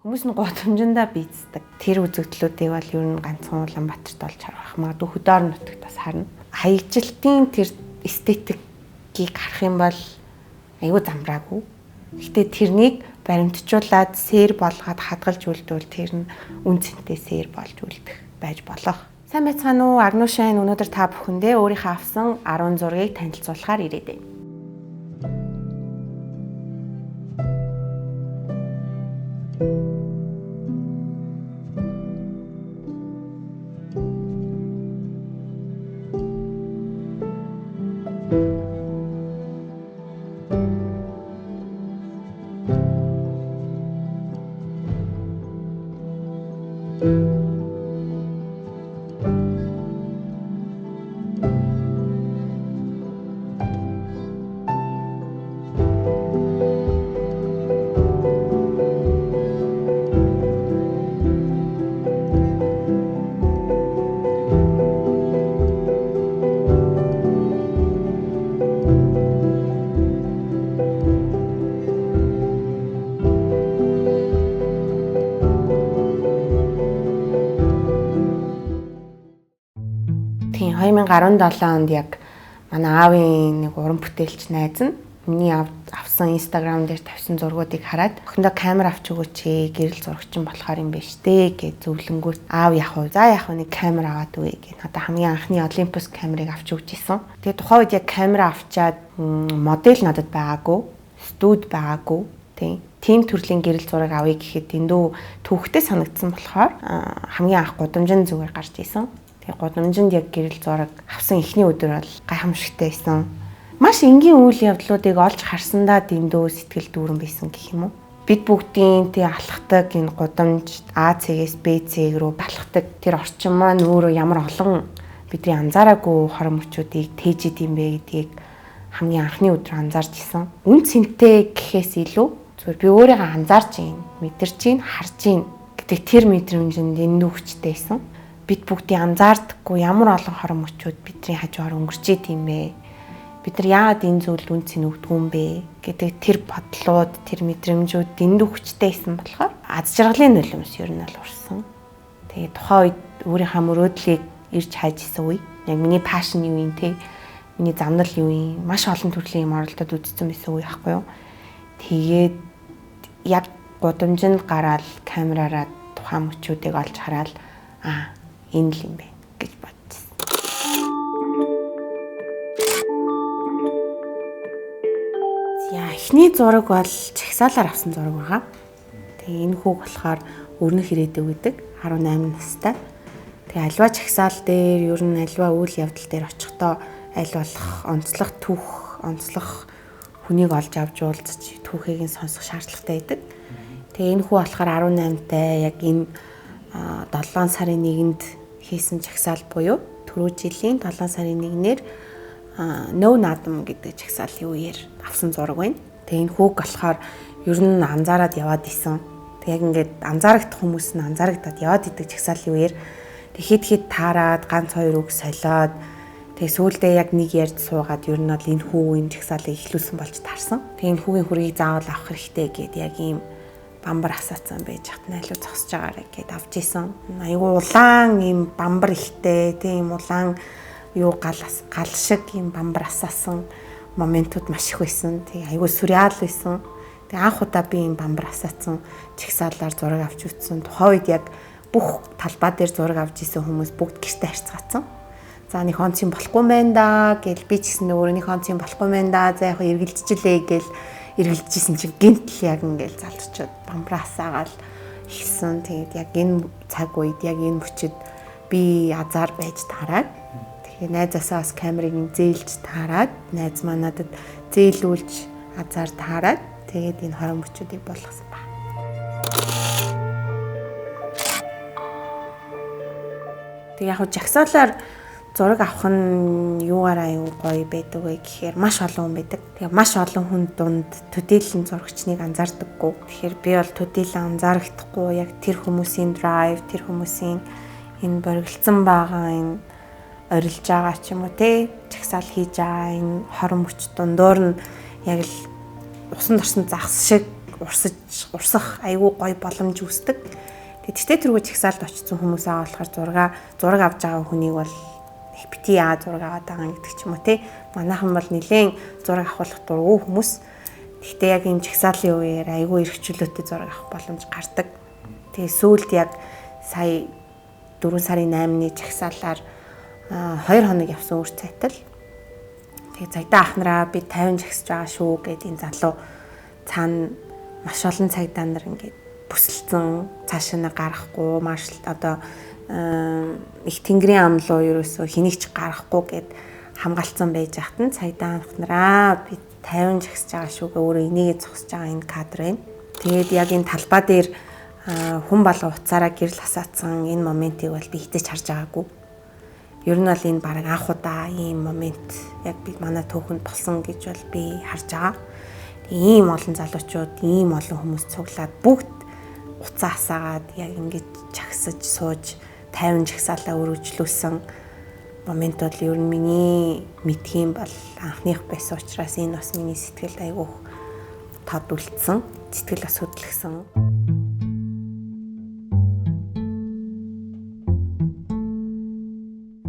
Хүмүүс нь гудамжиндаа бийцдэг. Тэр үзэгдлүүдийг бол ер нь ганцхан Улаанбаатарт олж харах. Магадгүй хөдөө орон нутагт бас харна. Хаягжилтын тэр эстетикийг харах юм бол аюу замбраагүй. Гэхдээ тэрнийг баримтжуулаад сэр болгоод хадгалж үлдвэл тэр нь үн цэнтэй сэр болж үлдэх байж болох. Сайн байцгаана уу? Агнушайн өнөөдөр та бүхэндээ өөрийнхөө авсан 10 зургийг танилцуулахаар ирээд байна. Тийм 2017 онд яг манай аавын нэг уран бүтээлч найз нь миний авсан Instagram дээр тавьсан зургуудыг хараад охиндоо камер авч өгөөч гэрэл зурагчин болохоор юм биш дээ гэж зөвлөнгүүт аав яах вэ? За яах вэ? Нэг камер аваад өгье гэх. Надаа хамгийн анхны Olympus камерыг авч өгч исэн. Тэгээ тухайн үед яг камера авчаад модель надад байгаагүй, студ байгаагүй. Тийм төрлийн гэрэл зураг авъя гэхэд дэндүү түүхтэй санагдсан болохоор хамгийн анх гудамжин зүгээр гарч исэн. Гудамжинд яг гэрэл зураг авсан эхний өдөр бол гайхамшигтай байсан. Маш энгийн үйл явдлуудыг олж харсандаа дэндүү сэтгэл дүүрэн байсан гэх юм уу. Бид бүгдийн алхдаг энэ гудамж А цэгээс Б цэг рүү алхдаг тэр орчин маань өөрөө ямар олон бидний анзаараагүй хором мөчүүдийг тээж идэм бэ гэдгийг хамгийн анхны өдөр анзаарч исэн. Үн цэнтэй гэхээс илүү зүгээр би өөрийгөө анзаарч ийн, мэдэрч ийн, харж ийн гэдэг тэр мэдрэмжинд дэндүү хүчтэй байсан. Бид бүгдийг анзаардаггүй ямар олон хором мөчүүд бидний хажуугаар өнгөрч идэм бэ? Бид нар яагаад энэ зүйлд үн цэн өгдөг юм бэ гэдэг тэр бодлууд, тэр мэдрэмжүүд дэндүү хүчтэй байсан болохоор аз жаргалын нулимс ер нь л урсан. Тэгээ тухайн үед өөрийнхөө мөрөөдлийг ирж хайж исэн үе. Яг миний пашн юу юм те? Миний замнал юу юм? Маш олон төрлийн юм оролдоод үзсэн байсан үе байхгүй юу? Тэгээд яг гудамжинд гараад камераараа тухайн мөчүүдийг олж хараад энэ л юм бэ гэж бодсон. За эхний зураг бол чагсаалаар авсан зураг байгаа. Тэгээ энэ хүүг болохоор өрнөх ирээдүй гэдэг 18 настай. Тэгээ альва чагсаал дээр ер нь альва үйл явдал дээр очихдоо аль болох онцлог түүх, онцлог хүнийг олж авч уулзч түүхийг нь сонсох шаардлагатай байдаг. Тэгээ энэ хүү болохоор 18-тай яг энэ 7 сарын 1-нд хийсэн чагсаал буюу түрүү жилийн 7 сарын 1-ээр No Naadam гэдэг чагсаалын үеэр авсан зураг байна. Тэгээ энэ хүүг болохоор ер нь анзаараад яваад исэн. Тэг яг ингээд анзаарагдах хүмүүс нь анзаарагдаад яваад идэг чагсаалын үеэр хэд таарад ганц хоёр үг солиод тэг сүүлдээ яг нэг ярьж суугаад ер нь бол энэ хүү энэ чагсаалыг ихлүүлсэн болж таарсан. Тэг энэ хүүгийн хүргийг заавал авах хэрэгтэй гэд яг ийм бамбар асаацсан байж хат найлуу зогсож байгаарэ гэд авч исэн. Айгу улаан ийм бамбар ихтэй тийм улаан юу гал шиг ийм бамбар асаасан моментууд маш их байсан. Тэг айгу сүряал байсан. Тэг анх удаа би ийм бамбар асаацсан чагсаалаар зураг авч үзсэн. Тухайн үед яг бүх талбай дээр зураг авч исэн хүмүүс бүгд гэртээ харьцгаацсан. За нэг онц юм болохгүй мэн да гэл би ч гэсэн өөрөө нэг онц юм болохгүй мэн да. За яг эргэлжлээ гэл эргэлжсэн чинь гинтл яг ингээл залдчиход бамбар асаагаал ихсэн. Тэгээд яг энэ цаг үед яг энэ мөчөд би азар байж таараад тэгээд найзаасаа бас камерыг зээлж таараад найз маань надад зээлүүлж азар таараад тэгээд энэ хорон мөчүүдийг болгосон ба. Тэг яг жагсаалаар зураг авах нь юугаараа аюу гоё байдаг вэ гэхээр маш олон хүн байдаг. Тэгээ маш олон хүн дунд төдийлөн зурагчныг анзаардаггүй. Тэгэхээр би бол төдийлөн анзаардахгүй яг тэр хүмүүсийн драйв, тэр хүмүүсийн энэ бориглцсан байгаа энэ орилж байгаа ч юм уу те чагсаал хийж байгаа энэ хорон мөч дундуур нь яг л усан дорсон загас шиг урсах айгүй гоё боломж үүсдэг. Тэгтээ тэргүй чагсаалд очсон хүмүүс аа болохоор зураг авч байгаа хүнийг бол бити зураг аваад байгаа гэдэг ч юм уу те. Манайхан бол нэлээд зураг авахлах дургүй хүмүүс. Тэгтээ яг энэ чагсаалын үеэр айгүй эрхчлөөтэй зураг авах боломж гардаг. Тэгээ сүүлд яг сая 4 сарын 8-ны чагсаалаар 2 хоног явсан үр цайтал. Тэгээ цагдаа ахнараа би 50 жагсаж байгаа шүү гэд энэ залуу цаана маш олон цагдаа нар ингээд бүсэлцэн цаашаа нэг гарахгүй маш одоо их тэнгэрийн амлуу ерөөсөө хэнийг ч гарахгүй гэд хамгаалцсан байж хатан цагдаа ахнараа би 50 жагсаж байгаа шүү гэ өөрөө энийгээ зогсож байгаа энэ кадр байна. Тэгээд яг энэ талбай дээр хүн болго уцаараа гэрэл хасаацсан энэ моментийг бол би хитэж харж байгаагүй. Ер нь бол энэ баг анх удаа ийм момент яг би манай түүхэнд болсон гэж бол би харж байгаа. Ийм олон залуучууд, ийм олон хүмүүс цуглаад бүгд уцаа хасаагаад яг ингэж чагсаж сууж 50 жагсаалаа өргөжлүүлсэн момент бол ер нь миний мэдхийн бол анхных байсан учраас энэ бас миний сэтгэлд айгүйх тод үлдсэн. Сэтгэл бас хөдлөгсөн.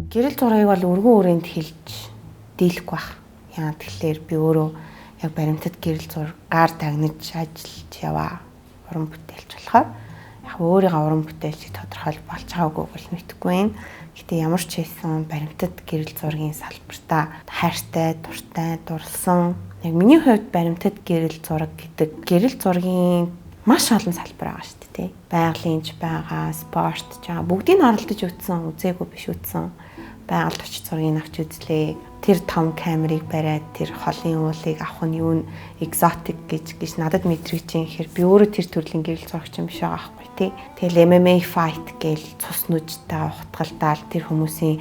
Гэрэл зургийг бол өргөн өрөөнд хэлж дийлэхгүй байх. Яагаад тэгэхээр би өөрөө яг баримтат гэрэл зургаар тагнаж ажиллаж яваа уран бүтээлч болохоор яг өөрийнхөө уран бүтээлчийг тодорхойлж болж байгаагүй бол мэдэхгүй байна. Гэтэ ямар ч хэлсэн баримтат гэрэл зургийн салбартаа хайртай, дуртай, дурлсан. Яг миний хувьд баримтат гэрэл зураг гэдэг гэрэл зургийн маш олон салбар байгаа шүү дээ. Байгалийн байгаа, спорт ч байгаа. Бүгдийг нь оролдож үзсэн, үзээгүй биш үзсэн. Байгаль орчин зургийг авч үзлээ. Тэр том камерыг бариад тэр холын уулыг авах нь юу экзотик гэж надад мэдрэгч юм хэр би өөрөө тэр төрлийн гэрэл зурагч юм биш байгаа байхгүй тий. Тэгэл MMA fight гээл цус нүжтэй ухтгалдаал тэр хүмүүсийн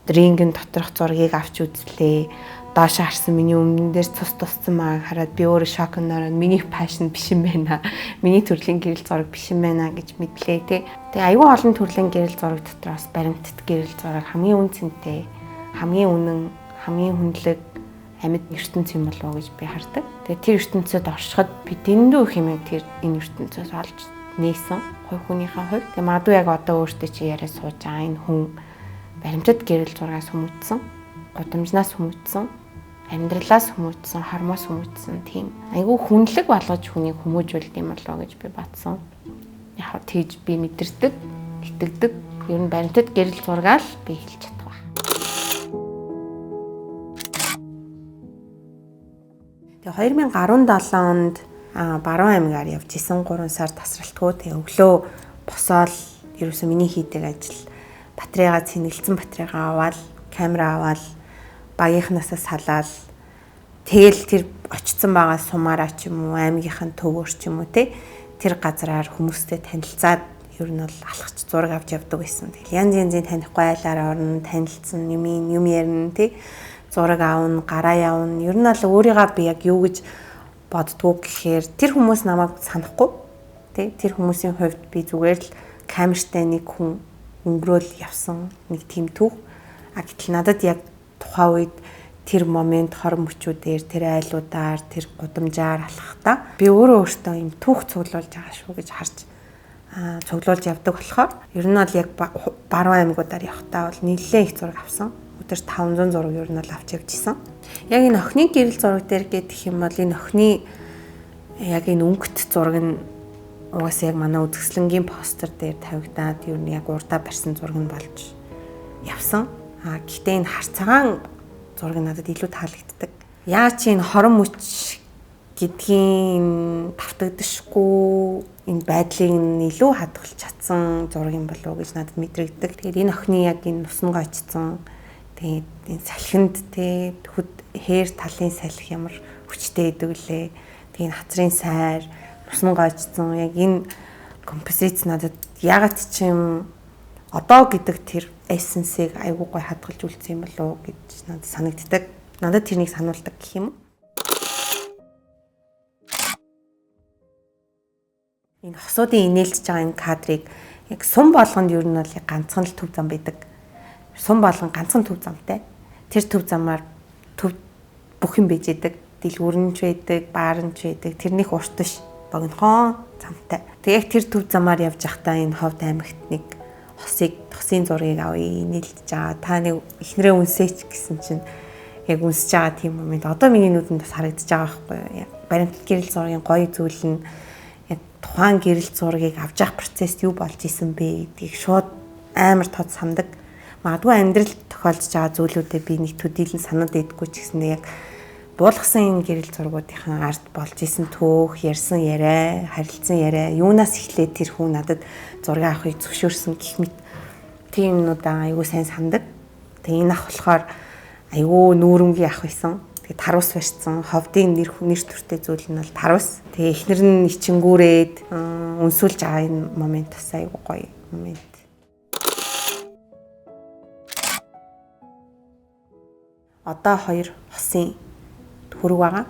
рингийн доторх зургийг авч үзлээ. Доош харсан миний өмнө дээр цус туссан мааг хараад би өөрөө шокноор миний пашн биш юм байна. Миний төрлийн гэрэл зураг биш юм байна гэж мэдлээ тий. Тэгээ аюул олон төрлийн гэрэл зураг дотроос баримтат гэрэл зураг хамгийн үнцэнтэй, хамгийн үнэн, хамгийн хүндлэг амьд ертөнц юм болов уу гэж би хардаг. Тэгээ тэр ертөнцөд оршиход би дэндүү их юм тэр энэ ертөнцөөс олж нээсэн хувь хүнийхээ хувьд. Тэгээ магадгүй яг одоо өөртөө чи яриа сууж байгаа энэ хүн баримтат гэрэл зургаас хүмүүжсэн, гудамжнаас хүмүүжсэн, амьдралаас хүмүүжсэн, хормоос хүмүүжсэн тийм айгүй хүнлэг болгож хүнийг хүмүүжүүлдэг юм болов уу гэж би батсан. Яг тэгж би мэдэрдэг, итгэдэг. Ер нь баримтат гэрэл зургаа л би хэлж чадах ба. Тэгээ 2017 онд Баруун аймгаар явж исэн 3 сар тасралтгүй тэгээ өглөө босоод ерөөсөө миний хийдэг ажил батарейгаа цэнгэлсэн батарейгаа аваад камера аваад багийнхнаасаа салаад тэгэл тэр очсон байгаа сумаараа ч юм уу аймгийнхэн төвөөр ч юм уу тэр газраар хүмүүстэй танилцаад ер нь бол алхаж зураг авч явдаг байсан. Тэгэл янз янзын танихгүй айлаар орно, танилцсан юм ярина зураг аавна, гараа явна. Ер нь бол өөрийгөө би яг юу гэж боддгоо гэхээр тэр хүмүүс намайг санахгүй тэр хүмүүсийн хувьд би зүгээр л камертай нэг хүн өнгөрөөл явсан нэг тийм түүх. Гэтэл надад яг тухайн үед тэр момент хорон мөчүүдээр тэр айлуудаар тэр гудамжаар алхахдаа би өөртөө юм түүх цуглуулж байгаа шүү гэж харж цуглуулж явдаг болохоор ер нь бол яг баруун аймагуудаар явахдаа бол нэлээд их зураг авсан. Өдөр 500 зураг ер нь бол авч явж исэн. Яг энэ охины гэрэл зураг дээр гэх юм бол энэ охины яг энэ өнгөт зураг нь угаасаа яг манай үзэсгэлэнгийн постэр дээр тавигдаад ер нь яг урдаа барьсан зураг нь болж явсан. Гэхдээ энэ харцагаан зураг надад илүү таалагддаг. Яа чи энэ хорон мөч гэдгийн давтагдшгүй энэ байдлыг илүү хадгалж чадсан зураг юм болов уу гэж надад мэдрэгдэг. Тэгэхээр энэ охины яг энэ нуснгаа очсон. Тэгээд энэ салхинд хээр талын салхи ямар хүчтэй идэг лээ. Тэгээд хацрын сайр, нуснгаа очсон. Яг энэ композиц надад ягаад ч юм одоо гэдэг тэр эссенсийг айгүй гой хадгалж үлдсэн юм болов уу гэж надад санагддаг. Надад тэрнийг сануулдаг гэх юм. Энэ хосуудын инээлж байгаа энэ кадрыг яг сум болгонд ер нь бол ганцхан л төв зам байдаг. Сум болгон ганцхан төв замтай. Тэр төв замаар төв бүх юм бийж идэг. Дэлгүүрнч байдаг, баарнч байдаг. Тэрнийх урт биш. богинохон замтай. Тэгээд тэр төв замаар явж байхдаа энэ Ховд аймагт нэг тосын зургийг авъя нийлдэж байгаа. Та нэг эхнэрээ үнсээч гэсэн чинь яг үнсэж байгаа тийм момент одоо миний нүдэнд бас харагдаж байгаа байхгүй юу. Баримтат гэрэл зургийн гоё зүйл нь яг тухайн гэрэл зургийг авч явах процесс юу болж исэн бэ гэдгийг шууд амар тод сандаг. Магадгүй амьдралд тохиолдож байгаа зүйлүүдэд би нэг төдийлөн санаад байдаггүй ч гэсэн яг буулгасан энэ гэрэл зургуудын ард болж исэн төөх, ярьсан яриа, харилцсан яриа, юунаас эхлээд тэр хүн надад зураг авахыг зөвшөөрсөн гэх мэт тийм юмудаа айгүй сайн сандаг. Тэгээ энэ ах болохоор айгүй нүүрэмгийн ах байсан. Тэгээ тарус барьсан. Ховдын нэр төртэй зүйл нь бол тарус. Тэгээ эхнэр нь ичингүүрээд өнсүүлж байгаа энэ момент бас айгүй гоё момент. Одоо 2 хосын хөрөг байгаа.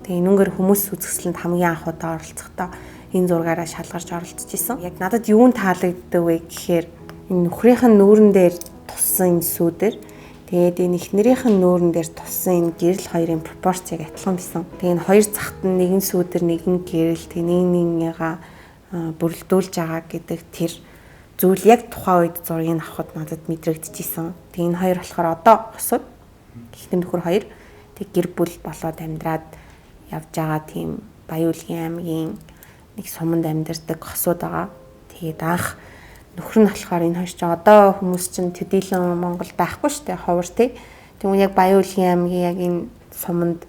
Тэгээ энүүгээр хүмүүс үзэсгэлэнд хамгийн анх удаа оролцохдоо энэ зургаараа шалгарч оролцож исэн. Яг надад юу нь таалагддаг вэ гэхээр энэ нөхрийнх нь нүүрэн дээр туссан энэ сүүдэр тэгээд энэ эхнэрийнх нь нүүрэн дээр туссан энэ гэрэл хоёрын пропорцийг адилхан бисэн. Тэгээ энэ хоёр захт нь нэгэн сүүдэр нэгэн гэрэл тэгээ нэгнийгаа бүрэлдүүлж байгаа гэдэг тэр зүйл яг тухайн үед зургийг авахд надад мэдрэгдэжсэн. Тэгээ энэ хоёр болохоор одоо босод эхнэр нөхөр хоёр тэг гэр бүл болоод амьдраад явж байгаа тийм Баяуулгийн аймгийн нэг суманд амьдардаг хосууд байгаа. Тэгээд анх нөхөр нь болохоор энэ хоёр ч одоо хүмүүс чинь төдийлөн Монголд байхгүй шүү дээ ховор тий. Тэгвэл яг Баяуулгийн аймгийн яг энэ суманд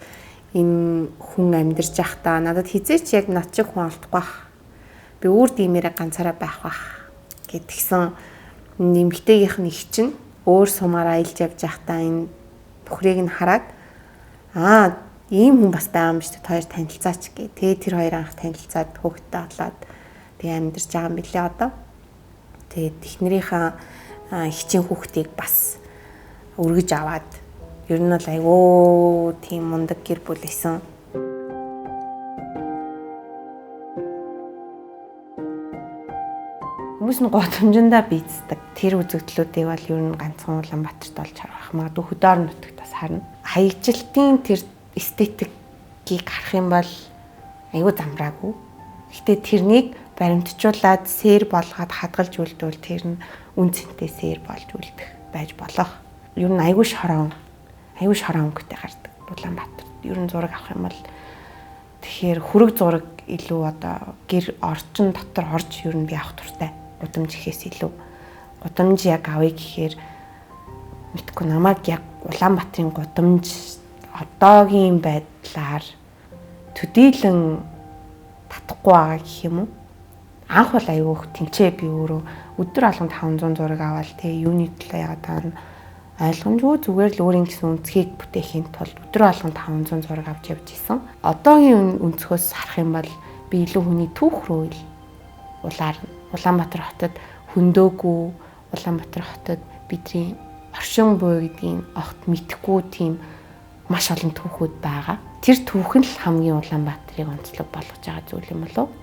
энэ хүн амьдарч байхдаа надад хизээч яг над шиг хүн олдохгүй бах. Би өөр димээрээ ганцаараа байх бах гэдгсэн нэмэгтэйгийнх нь их чинь өөр сумаар аялж явж байхдаа энэ бүхрийг нь хараад ийм хүн бас байгаа юм шүү дээ. Хоёр танилцаач гээ. Тэгээ тэр хоёр анх танилцаад хүүхдтэй болоод тэгээ амьдарч байгаа юм билээ одоо. Тэгээд эхнэрийнхээ хичээн хүүхдийг бас өргөж аваад ер нь бол айгүй тийм мундаг гэр бүл байсан. Хүмүүс нь годамжиндаа бийцдэг. Тэр үзэгдлүүдийг бол ер нь ганцхан Улаанбаатарт олж харах. Магадгүй хөдөө орон нутагт бас харна. Хаягжилтын тэр эстетикийг харах юм бол айгүй замраагүй. Гэхдээ тэрнийг баримтжуулаад сэр болгоод хадгалж үлдвэл тэр нь үн цэнтэй сэр болж үлдэх байж болох. Ер нь айгүй шорон өнгөтэй гардаг Улаанбаатарт. Ер нь зураг авах юм бол тэгэхээр хүрэг зураг илүү одоо гэр орчин дотор орж ер нь би авах туртай. Гудамж ихээс илүү гудамж яг авъя гэхээр мэдгүй намайг яг Улаанбаатарын гудамж одоогийн байдлаар төдийлөн татахгүй байгаа гэх юм уу. Анх бол айгүйх тэнцээ би өөрөө өдөр алганд 500 зураг аваад тэгээ юуны төлөө яагаад таа ойлгомжгүй зүгээр л өөрийн гэсэн үнцгийг бүтээхийн тулд өдөр алганд 500 зураг авч явж исэн. Одоогийн өнцгөөс харах юм бол би илүү хүний түүх рүү л Улаанбаатар хотод хөндөөгүй Улаанбаатар хотод бидний оршин буй гэдгийг огт мэдхгүй тийм маш олон түүхүүд байгаа. Тэр түүх нь л хамгийн Улаанбаатарыг онцлог болгож байгаа зүйл юм болов уу?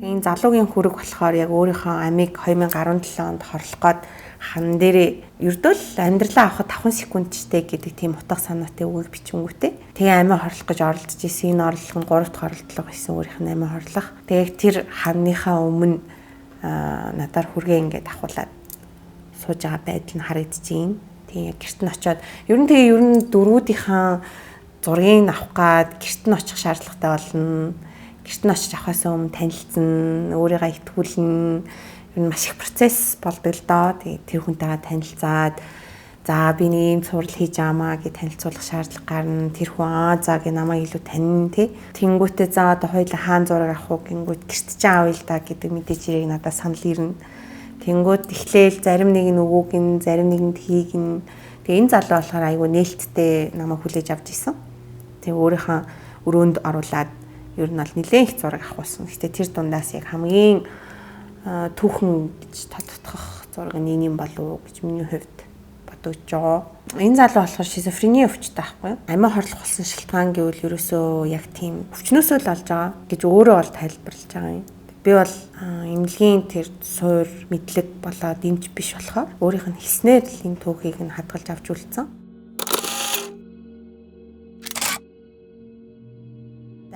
Энэ залуугийн хүрэг болохоор яг өөрийнхөө амийг 2017 онд хорлох гээд хан дээрээ ердөө л амьдралаа авахд 5 секундчтэй гэдэг тийм утга санаатай үг бичингүүтэй. Тэгээ амиа хорлох гэж оролдож исэн. Энэ орлого нь 3 дахь орлого гэсэн өөрийнх нь амиа хорлох. Тэгээ тэр ханныхаа өмнө надаар хүргээ ингээд ахуулаад сууж байгаа байдал нь харагдчихээн. Тэгээ яг гэрт нь очиод ер нь дөрвүүдийнхаа зургийг авах гээд гэрт нь очих шаардлагатай болно. Гэрт нь очиж авахаас өмнө танилцсан, өөрийгөө итгүүлнэ. Ер нь маш их процесс болдог л доо. Тэгээ тэр хүнтэйгээ танилцаад за би нэг юм сурал хийж аамаа гэж танилцуулах шаардлага гарна. Тэр хүн за гэ намайг илүү таньна тий. Тэнгүүтээ за одоо хоёулаа хаан зураг авах уу гингүүт гэрт ч аавъя л да гэдэг мэдээж ирийг надад санал ирнэ. Тэнгүүд эхлээл зарим нэг нь өгөөг нь зарим нэгэнд хийг нь. Тэгээ энэ залуу болохоор айгүй нээлттэй намайг хүлээж авч исэн. Тэгээ өөрийнхөө өрөөнд оруулаад ер нь бол нэлээд их зураг авахулсан. Гэтэ тэр дундаас яг хамгийн түүхэн гэж тодтогдох зураг нь юм болов уу гэж миний хувьд бодож байгаа. Энэ залуу болохоор шизофрени өвчтэй байхгүй юу? Амиа хорлох болсон шалтгаан гэвэл ерөөсөө яг тийм өвчнөөсөө л олж байгаа гэж өөрөө бол тайлбарлаж байгаа юм. Би бол эмнэлгийн тэр суур мэдлэг болоод эмч биш болохоор өөрийнх нь хэлснээр л энэ түүхийг нь хадгалж авч үлдсэн.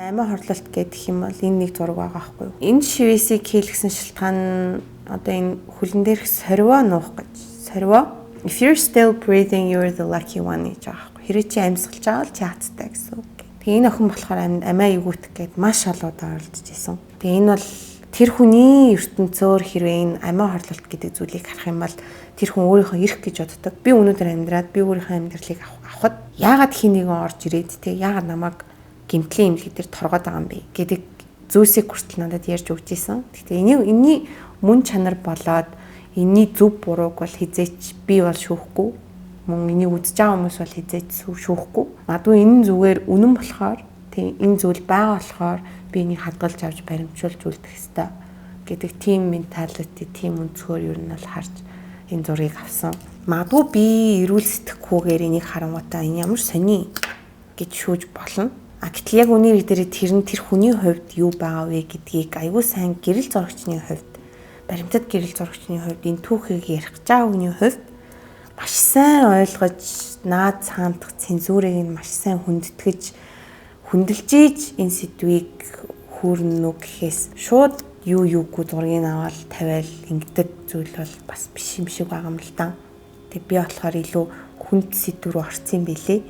Амиа хорлолт гэдэг юм бол энэ нэг зураг байгаа байхгүй юу? Энэ шивэсийг хийлгсэн шалтгаан нь одоо энэ хөлн дээрх сорвоо нуух гэж. Сорвоо if you're still breathing you're the lucky one гэж байгаа байхгүй. Хэрэг чи амьсгалж байгаа бол чи хацтай гэсэн үг. Тэгээ энэ охин болохоор амиа эвгүүтэх гээд маш олон удаа оролдож исэн. Тэгээ энэ бол тэр хүний ертөнцөөр хэрвээ энэ амиа хорлолт гэдэг зүйлийг харах юм бол тэр хүн өөрийнхөө эрх гэж боддог. Би өнөөдөр амьдраад би өөрийнхөө амьдралыг авахд яагаад хин нэгэн орж ирээд те яагаад намайг гэмтлийн имлэг дээр торгоод байгаа юм бэ гэдэг зүйлсийг хүртэл надад ярьж өгч ийсэн. Гэхдээ энэний мөн чанар болоод энэний зөв бурууг бол хизээч би бол шүүхгүй. Мөн энийг үзэж байгаа хүмүүс бол хизээч шүүхгүй. Магадгүй энэ зүгээр үнэн болохоор тийм энэ зүйл байгаа болохоор би энийг хадгалж авч баримжуулж үлдэх ёстой гэдэг тийм менталити, тийм өнцгөр ер нь бол харж энэ зургийг авсан. Магадгүй би эрүүл сэтгэхгүйгээр энийг харангуйтаа энэ ямар сони гэж шүүж болно. Гэтэл яг үнээр дээр тэр хүний хувьд юу байгаа вэ гэдгийг аюул сайн гэрэл зурагчны хувьд, баримтат гэрэл зурагчны хувьд энэ түүхийг ярих гэж байгаа хүний хувьд маш сайн ойлгож, наад цаамдах цензурыг нь маш сайн хүндэлж ийж энэ сэдвийг хүүрнэ үү гэхээс шууд юугүй зургийг аваад тавиал ингэдэг зүйл бол бас биш юм шиг байгаа юм л да. Тэг би болохоор илүү хүнд сэдв рүү орсон юм билээ.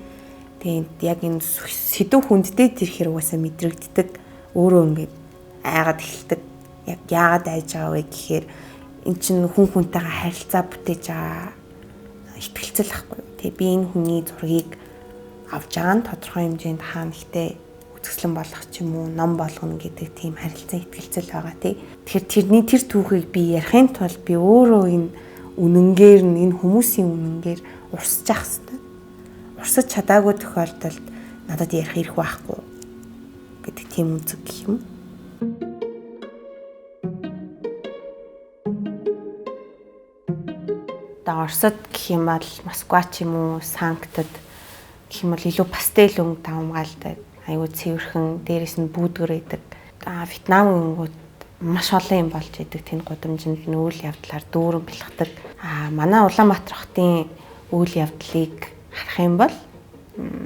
Тэгээд яг энэ сэдв хүндтэй тэр хэрэг уусаа мэдрэгддэг. Өөрөө ингээд айгаад эхэлдэг. Яг яагаад айж байгаа вэ гэхээр эн чинь хүн хүнтэйгээ харилцаа бүтээж байгаа итгэлцэл ахгүй. Тэгээ би энэ хүний зургийг авч байгаа нь тодорхой хэмжээнд хаана ихтэй үзэсгэлэн болох ч юм уу, ном болгоно гэдэг тийм харилцаа итгэлцэл байгаа тий. Тэгэхээр тэр түүхийг би ярихын тулд би өөрөө энэ үнэнгээр нь энэ хүмүүсийн үнэнгээр урсаж явах хэрэгтэй. Урсаж чадаагүй тохиолдолд надад ярих эрх байхгүй гэдэг тийм үнцэг гэх юм. Оросд гэх юм бол Москва ч юм уу, Санктад гэх юм бол илүү пастел өнгө давмгаалдаг. Аюу цэвэрхэн, дээрэс нь бүүдгэр идэг. Вьетнамын өнгүүд маш олон юм болж идэг. Тэнд гудамжинд нь үйл явдлаар дүүрэн бэлхдэг. Манай Улаанбаатар хотын үйл явдлыг харах юм бол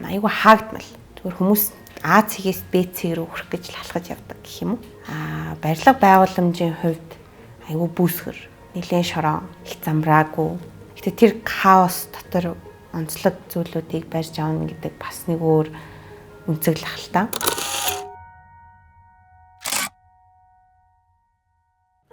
аюу хаагдмал. Зүгээр хүмүүс А цэгээс Б цэг рүү хүрэх гэж лалхаж явдаг гэх юм уу. Барилга байгууламжийн хувьд аюу бүүсгэр, нэлээд шорон, их замраагүй. Гэтэ тэр хаос дотор онцлог зүйлүүдийг барьж авна гэдэг бас нэг өөр үнцэг л ахaltaа.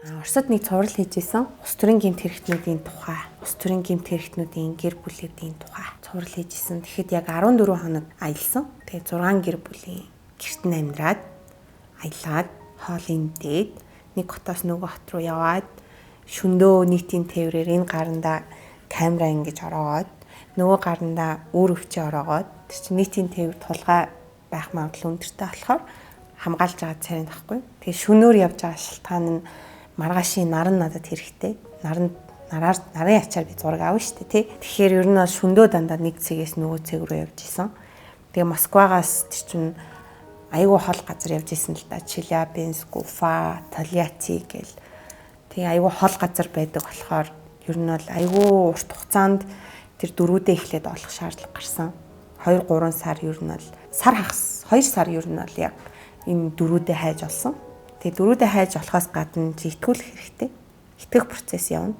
Оросд нэг цуврал хийжсэн. Улс төрийн гэмт хэрэгтнүүдийн тухай, улс төрийн гэмт хэрэгтнүүдийн гэр бүлүүдийн тухай цуврал хийжсэн. Тэгэхэд яг 14 хоног аялсан. Тэгээ 6 гэр бүлийн гэрт нь амьдраад, аялаад, хоолын дээд нэг хотоос нөгөө хот руу яваад шөндөө нийтийн тээврээр энэ гаранда камера ингэж ороогоод нөгөө гаранда өөр өвчөө ороогоод тэр чинь нийтийн тээвэр тулгай байх магадлал өндөртэй болохоор хамгаалж байгаа царин тахгүй. Тэгээ шөнөөр явж байгаа шалтгаан нь маргаашийн наран надад хэрэгтэй. Нарын ачаар би зураг авна шүү дээ тий. Тэгэхээр ер нь бол шөндөө дандаа нэг цэгээс нөгөө цэг рүү явж исэн. Тэгээ Москвагаас тэр чинь айгүй хол газар явж исэн л да. Челябинск, Уфа, Тольятти гэл. Тэгээ айгүй хол газар байдаг болохоор ер нь бол айгүй урт хугацаанд тэр дөрүүдээ эхлээд олох шаардлага гарсан. 2-3 сар ер нь бол сар хагас 2 сар ер нь бол яг энэ дөрүүдээ хайж олсон. Тэгээ дөрүүдээ хайж олохоос гадна итгүүлэх хэрэгтэй. Итгэх процесс явна.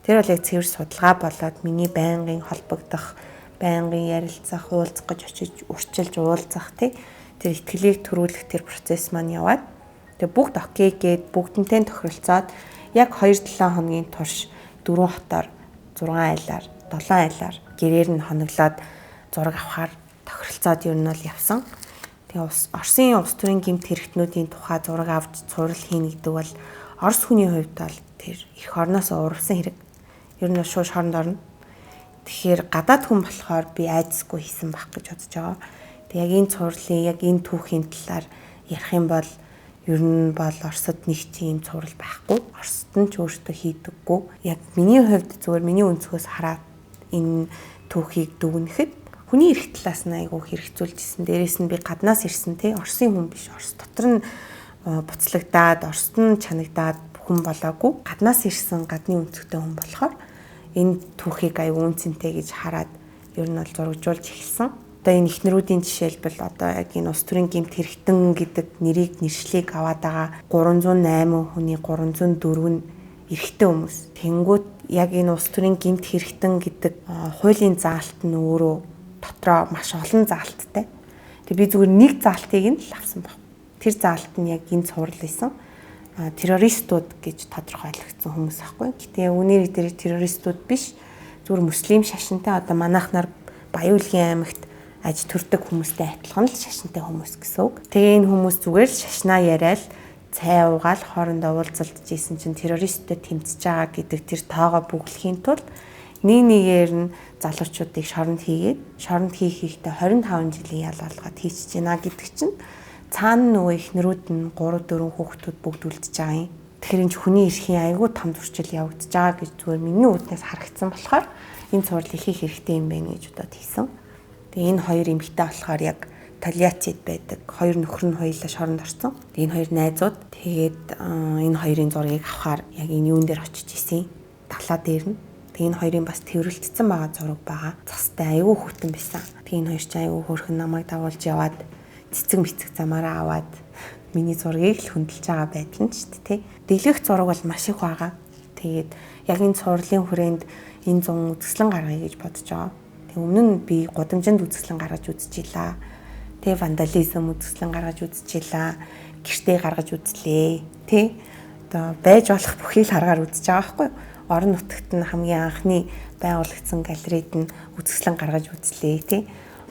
Тэр бол яг цэвэр судалгаа болоод миний байнгын холбогдох, байнгын ярилцах, уулзах гэж очиж урьдчилж уулзах тий. Тэр итгэлийг төрүүлэх тэр процесс маань яваад тэгээ бүгд окей гээд бүгднтэй тохиролцоод яг 2-7 хоногийн турш 4 хотоор 6 айлаар 7 айлаар гэрээр нь хоноглоод зураг авахар тохиролцоод ер нь бол явсан. Тэгээ Оросын улс төрийн гэмт хэрэгтнүүдийн тухай зураг авч цуврал хийнэ гэдэг бол Орос хүний хувьд бол тэр эх орноос урвсан хэрэг. Ер нь шууд шоронд орно. Тэгэхээр гадаад хүн болохоор би айдасгүй хийсэн байх гэж бодож байгаа. Тэг яг энэ цувралын яг энэ түүхийн талаар ярих юм бол ер нь бол Оросд нэг тийм цуврал байхгүй. Оросд нь ч өөртөө хийдэггүй. Яг миний хувьд зүгээр миний өнцгөөс хараад энэ түүхийг дүгнэхэд хүний эрх талаас нь айгүй хэрэгцүүлжсэн. Дээрээс нь би гаднаас ирсэн тий Оросын хүн биш. Орос дотор нь буцлагдаад, Оросд нь чанагдаад хүн болоогүй. Гаднаас ирсэн гадны өнцгтэй хүн болохоор энэ түүхийг айгүй үнцэнтэй гэж хараад ер нь бол зурагжуулж эхэлсэн. Одоо энэ эхнэрүүдийн жишээлбэл одоо яг энэ улс төрийн гэмт хэрэгтэн гэдэг нэрийг нэршлиг аваад байгаа 308 хүний 304 нь эрэгтэй хүмүүс. Тэнгүүд яг энэ улс төрийн гэмт хэрэгтэн гэдэг хуулийн заалт нь өөрөө дотроо маш олон заалттай. Тэгээ би зүгээр нэг заалтыг нь л авсан баг. Тэр заалт нь яг энэ цуврал исэн. Террористууд гэж тодорхойлогдсон хүмүүс аахгүй. Гэтэ үнээр дээр террористууд биш. Зүгээр муслим шашинтай одоо манайхнаар Баян-Улгийн аймагт аж төрдөг хүмүүстэй адилхан л шашинтай хүмүүс гэсэн үг. Тэгээ энэ хүмүүс зүгээр л шашнаа яриад цай уугаал хоорондоо уулзалдаж исэн чинь террористтэй тэмцэж байгаа гэдэг тэр тоогоо бүглэхийн тулд нэгээр нь залуучуудыг шоронд хийх хэрэгтэй 25 жилийн ял алгаад хийчихэж байна гэдэг чинь цаана нөгөө ихнэрүүд нь 3-4 хүүхдүүд бүгд үлдчихэж байгаа юм. Тэгэхээр энэ хүний эрхийн айгүй том зурчил явагдаж байгаа гэж зүгээр миний үүднээс харагдсан болохоор энэ цуврал ихийг хэрэгтэй юм байна гэж бодоод хийсэн. Тэгээ энэ хоёр эмэгтэй болохоор яг Тольяттид байдаг. Хоёр нөхөр нь хоёулаа шоронд орсон. Тэгээ энэ хоёр найзууд. Тэгээд энэ хоёрын зургийг авахаар яг энэ юун дээр очиж исэн. Далаа дээр нь. Тэгээ энэ хоёрын бас тэрвэрлэгдсэн байгаа зураг байгаа. Цастай айгүй хөтөн байсан. Тэгээ энэ хоёр ч айгүй хөөрхөн намайг дагуулж яваад цэцэг мэцэг замаараа аваад миний зургийг л хөндлөж байгаа байдал нь ч тий. Дэлгэх зураг бол маш их байгаа. Тэгээд яг энэ цувралын хүрээнд энэ 100 үзэсгэлэн гаргая гэж бодож байгаа. Тэг өмнө нь би гудамжинд үзэсгэлэн гаргаж үзчихлээ. Тэг вандализм үзэсгэлэн гаргаж үзчихлээ. Гэртээ гаргаж үзлээ. Тэ одоо байж болох бүхий л харгаар үзэж байгаа байхгүй юу? Орон нутагт нь хамгийн анхны байгуулагдсан галерейд нь үзэсгэлэн гаргаж үзлээ. Тэ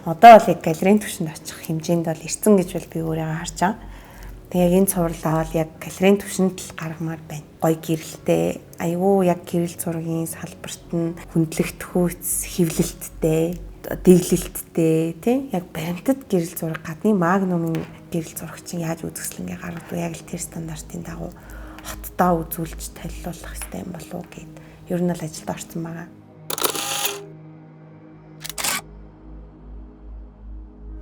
одоо бол яг галерейн түвшинд очих хэмжээнд бол ирсэн гэж бол би өөрийгөө харж байгаа. Тэгээ энэ цуврал аваад яг галерейн түвшинд л гаргамаар байна. Гой гэрэлтэй, айгүй яг гэрэл зургийн салбарт нь хүндлэгдэхүйц, хэвлэлттэй, дэглэлттэй, тий яг баримтат гэрэл зураг гадны магнумын гэрэл зураг чинь яаж үзэсгэлэнгээ гаргадаг яг л тэр стандартын дагуу хоттоо үзүүлж толиулах хэрэгтэй юм болов уу гэд ер нь л ажилд орсон байгаа.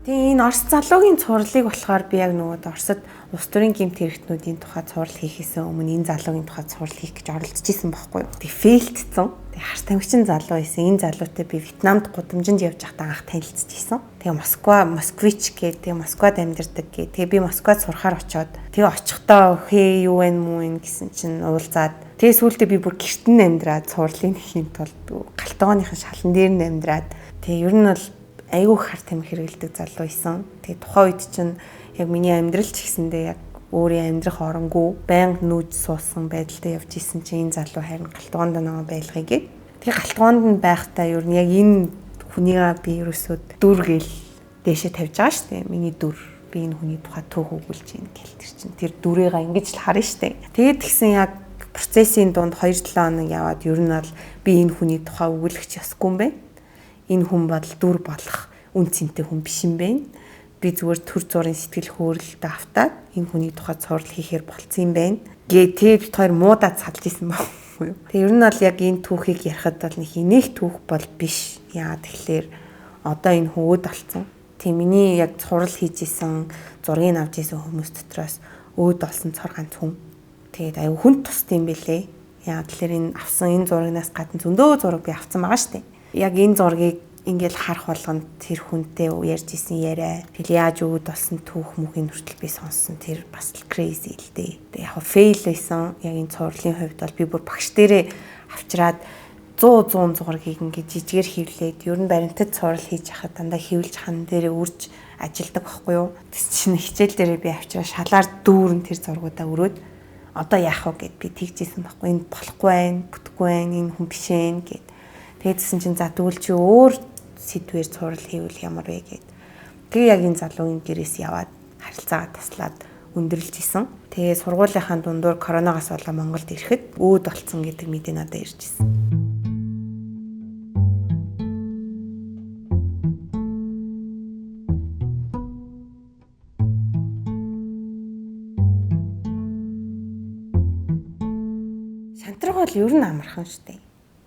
Тэгээ энэ Орос залуугийн цувралыг болохоор би яг нөгөө Оросд улс төрийн гэмт хэрэгтнүүдийн тухай цуврал хийхээс өмнө энэ залуугийн тухай цуврал хийх гэж оролдож исэн байхгүй юу. Тэгээ фейлдсэн. Тэгээ харт тамхичин залуу байсан. Энэ залуутай би Вьетнамд гудамжинд явж байхдаа анх танилцж исэн. Тэгээ Москвич гэдэг тэгээ Москвад амьдардаг гэ. Тэгээ би Москвад сурахаар очиод тэгээ очихдоо хээ юу вэ мүү ин гэсэн чинь уулзаад тэгээ сүүлдээ би бүр гэрт нь амьдраад цувралын хийх тулд галтгооныхын шалан дээр нь амьдраад тэгээ ер нь бол айгүй харт тамхи хэрэгэлдэг залуу исэн. Тэгээ тухайн үед чинь яг миний амьдрал ч гэсэндээ яг өөрийн амьдрах оронгүй байнга нүүж суусан байдалтай явж исэн чинь энэ залуу харин галтгоонд нэг байлгыг гээд. Тэгээ галтгоонд нь байхдаа ер нь яг энэ хүнийгээ би ерөөсөө дүр гээл дээшээ тавьж байгаа шүү дээ. Миний дүр. Би энэ хүний тухай түүх өгүүлж ийн гэл тэр чинь тэр дүрээгаа ингэж л харна шүү дээ. Тэгээд тэгсэн яг процессын дунд 2-7 хоног яваад ер нь бол би энэ хүний тухай өгүүлэх ёсгүй юм байна. Энэ хүн бол дүр болох үн цэнтэй хүн биш юм байна. Би зүгээр төр зургийн сэтгэл хөөрөлтөд автаад энэ хүний тухай цуврал хийхээр болцсон юм байна. Тэгээд бид хоёр муудаад салж исэн байхгүй юу. Тэгээ ер нь бол яг энэ түүхийг ярихад бол нэг инээх түүх бол биш. Яа тэгэхээр одоо энэ хөвөд болсон. Тэг миний яг цуврал хийж исэн зургийг авч исэн хүмүүс дотроос өөд болсон цор ганц хүн. Тэгээд аюу хүн тусд юм бэлээ. Яа тэгэхээр энэ авсан энэ зурагнаас гадна зөндөө зураг би авсан байгаа шүү дээ. Яг энэ зургийг ингээл харах болгонд тэр хүнтэй ярьж исэн яриа. Тэгэл яаж өвд болсон түүх мөхийн хүртэл би сонссон тэр бас л crazy л дээ. Тэг яг фейл байсан. Яг энэ цувралын хувьд бол би бүр багш дээрээ авчираад 100 зургийг ингээд жижигээр хевлээд ер нь баримтат цуврал хийж хахад дандаа хевлж хан дээрээ үрж ажилдаг байхгүй юу. Тэс чинь хичээл дээрээ би авчираа шалаар дүүрэн тэр зургуудаа өрөөд одоо яах вэ гэд би тэгжсэн байхгүй. Энэ болохгүй байх, бүтэхгүй байх, энэ хүн биш ээ гэд. Тэгээдсэн чинь за тэгвэл чи өөр сэдвээр цуврал хийвэл ямар вэ гэд. Тэгээ яг энэ залуугийн гэрээс яваад харилцаагаа таслаад өндөрлж исэн. Тэгээ сургуулийнхаа дундуур коронавигоос болоо Монголд ирэхэд өөд болцсон гэдэг мэдээ надад ирж исэн. Шантраг бол ер нь амархан штэ.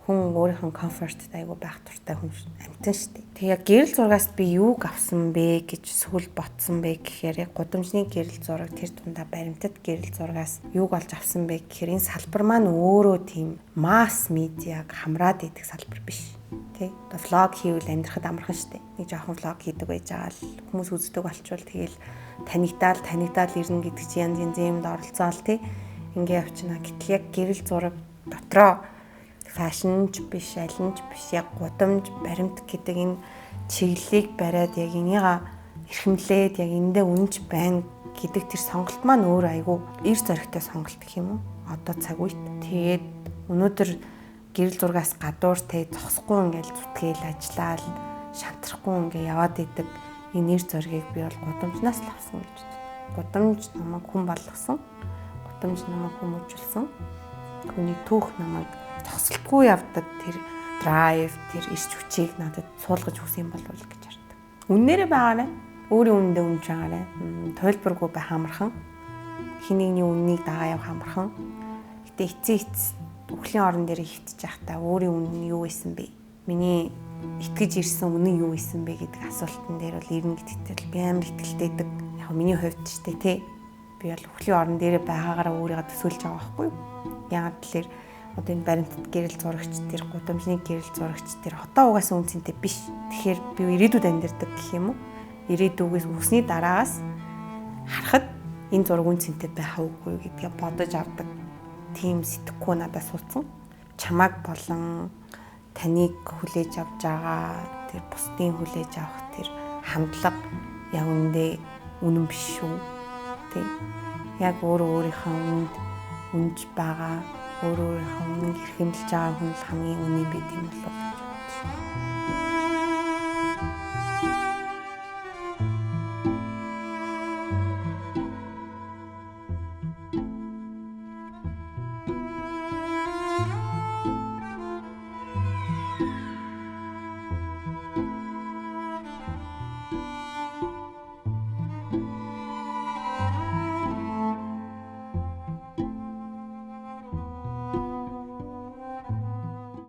Хүн өөрийнхөө комфортд айгу байх туртай хүн амтэн штэ. Тэг яг гэрэл зургаас би юуг авсан бэ гэж сүүл ботсон бэ гэхээр яг гудамжны гэрэл зураг тэр дундаа баримтат гэрэл зургаас юуг олж авсан бэ гэхээр энэ салбар маань өөрөө тийм масс медиаг хамраад идэх салбар биш. Тэ одоо влог хийвэл амьдрахад амархан штэ. Нэг жоохон влог хийдэг байж байгаа л хүмүүс үздэг болчвол тэгэл танигдаал ирнэ гэдэг чи янз янзын юмд оролцоол тэ. Ингээ явчихна. Гэтэл яг гэрэл зураг дотроо фашинч биш, алинч биш, яг гудамж, баримт гэдэг энэ чиглэлийг бариад яг энийга эрхэмлээд яг эндээ үнэнч байна гэдэг тэр сонголт маань өөр айгүй эр зоригтой сонголт гэх юм уу? Одоо цаг үед. Тэгээд өнөөдөр гэрэл зургаас гадуур тэ зогсохгүй ингээл зүтгээл ажиллаад шантрахгүй ингээ яваад идэг энэ эр зоригийг би бол гудамжнаас л авсан гэж байна. Гудамж намайг хүн болгосон. Гудамж намайг хүмүүжүүлсэн. Хүний түүх намайг зогсолтгүй явдаг тэр драйв, тэр эрч хүчийг надад суулгаж өгсөн юм болов уу гэж хардаг. Үннээрээ байгаарай. Өөрийн үнэндээ үнж байгаарай. Тойлборгүй байх амархан. Хинийний үннийг дагаа явах амархан. Гэтэ эцээ үхлийн орон дээр хитж явахдаа өөрийн үнэн нь юу байсан бэ? Миний итгэж ирсэн үнэн юу байсан бэ гэдэг асуултан дээр бол ирнэ гэдэгт би амар итгэлтэйдэг. Яг миний хувьд ч тий. Би бол үхлийн орон дээр байгаагаараа өөрийгөө төсөөлж байгаа байхгүй юу? Яагаад тэлэр одоо энэ баримтат гэрэл зурагч тэр гудамжны гэрэл зурагч тэр хотоо угаасан үнцэнтэй биш. Тэгэхээр би ирээдүйд амьдардаг гэх юм уу? Ирээдүгээс үсний дараагаас харахад энэ зураг үнцэнтэй байх үгүй гэдгээ бодож авдаг. Тийм сэтгэхгүй надад суудсан. Чамааг болон таныг хүлээж авч байгаа тэр бусдын хүлээж авах тэр хандлага яг үндэ үнэн биш шүү. Тэг. Яг өөрийнхөө үнэнд үнж байгаа өөрийнхөө үнэн хэрхэмлж байгаа хүн л хамгийн үнэн байд юм болов.